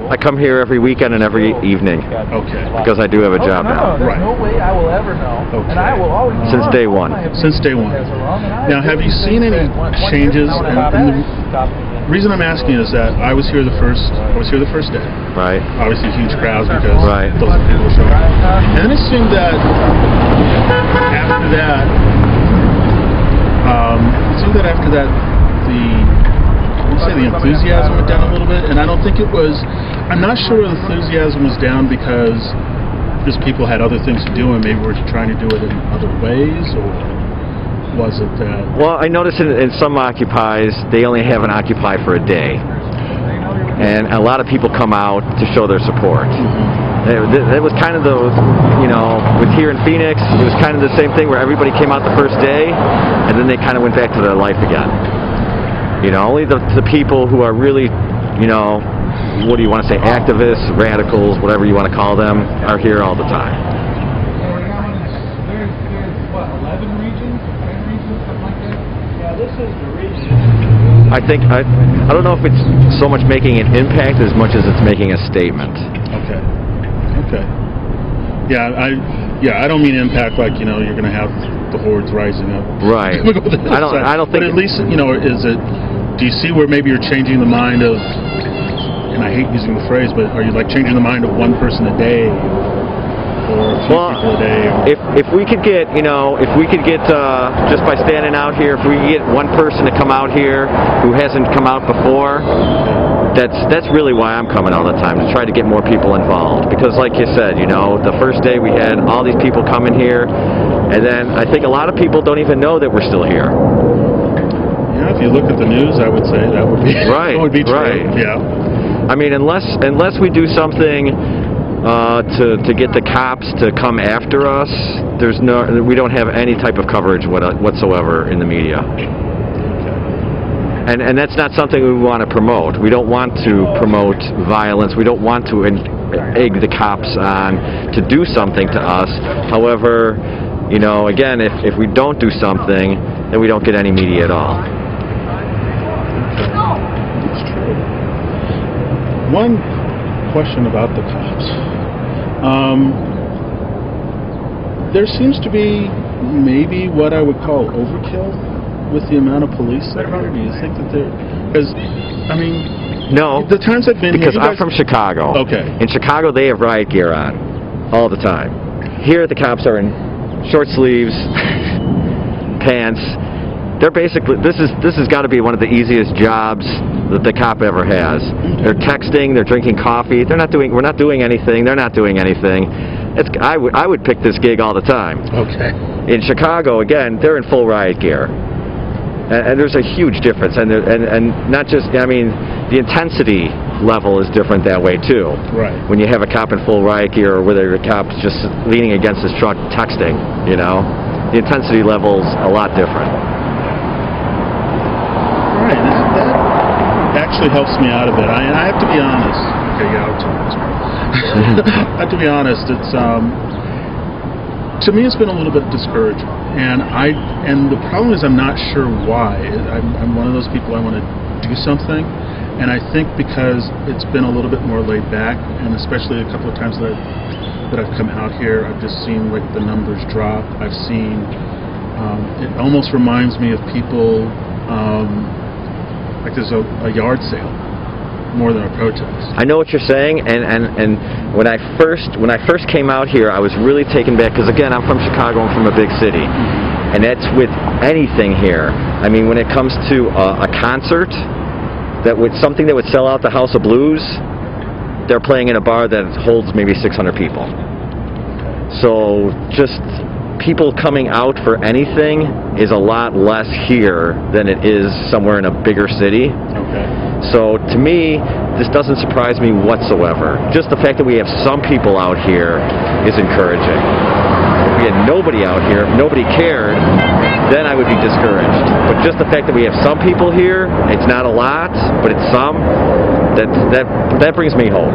I come here every weekend and every evening. Okay. Because I do have a job now. Right. No way I will ever know. Okay. And I will always Since day one. Since day one. Now, have you seen any changes? And the reason I'm asking is that I was here the first day. Right. Obviously, huge crowds because Right. those are people showing up. And then it seemed that after that, the enthusiasm went down a little bit, and I don't think it was. I'm not sure the enthusiasm was down because just people had other things to do and maybe we're trying to do it in other ways, or was it that? Well, I noticed in some occupies they only have an occupy for a day, and a lot of people come out to show their support. It was kind of the, with here in Phoenix, it was kind of the same thing where everybody came out the first day, and then they kind of went back to their life again. Only the people who are really, what do you want to say, activists, radicals, whatever you want to call them, are here all the time. What, 11 regions? 10 regions, something like that? Yeah, this is the region. I think, I don't know if it's so much making an impact as much as it's making a statement. Okay. Okay. Yeah, I don't mean impact like, you're going to have the hordes rising up. Right. I don't think. But at least, is it? Do you see where maybe you're changing the mind of? And I hate using the phrase, but are you like changing the mind of one person a day, or a few people a day? Or? If we could get, just by standing out here, if we could get one person to come out here who hasn't come out before. That's really why I'm coming all the time, to try to get more people involved. Because like you said, the first day we had all these people coming here, and then I think a lot of people don't even know that we're still here. Yeah, if you look at the news, I would say that would be right. That would be true. Right. Yeah. I mean, unless we do something to get the cops to come after us, we don't have any type of coverage whatsoever in the media. And that's not something we want to promote. We don't want to promote violence. We don't want to egg the cops on to do something to us. However, again, if we don't do something, then we don't get any media at all. It's true. One question about the cops. There seems to be maybe what I would call overkill with the amount of police that are here. Do you think that they're... Because, no, the times I've been because here... I'm from Chicago. Okay. In Chicago, they have riot gear on all the time. Here, the cops are in short sleeves, pants. They're basically... This has got to be one of the easiest jobs that the cop ever has. Okay. They're texting, they're drinking coffee. We're not doing anything. They're not doing anything. I would pick this gig all the time. Okay. In Chicago, again, they're in full riot gear. And there's a huge difference, and not just, the intensity level is different that way too. Right. When you have a cop in full riot gear, or whether a cop's just leaning against his truck texting, the intensity level's a lot different. Right. That actually helps me out a bit. I have to be honest. Okay, yeah, I have to be honest. It's to me, it's been a little bit discouraging, and the problem is I'm not sure why. I'm one of those people, I want to do something, and I think because it's been a little bit more laid back, and especially a couple of times that I've come out here, I've just seen like the numbers drop. I've seen it almost reminds me of people like there's a yard sale more than a protest. I know what you're saying, and when I first came out here, I was really taken back, because again, I'm from Chicago, I'm from a big city, and that's with anything here. I mean, when it comes to a concert, something that would sell out the House of Blues, they're playing in a bar that holds maybe 600 people. So just people coming out for anything is a lot less here than it is somewhere in a bigger city. Okay. So to me, this doesn't surprise me whatsoever. Just the fact that we have some people out here is encouraging. If we had nobody out here, if nobody cared, then I would be discouraged. But just the fact that we have some people here, it's not a lot, but it's some, that brings me hope.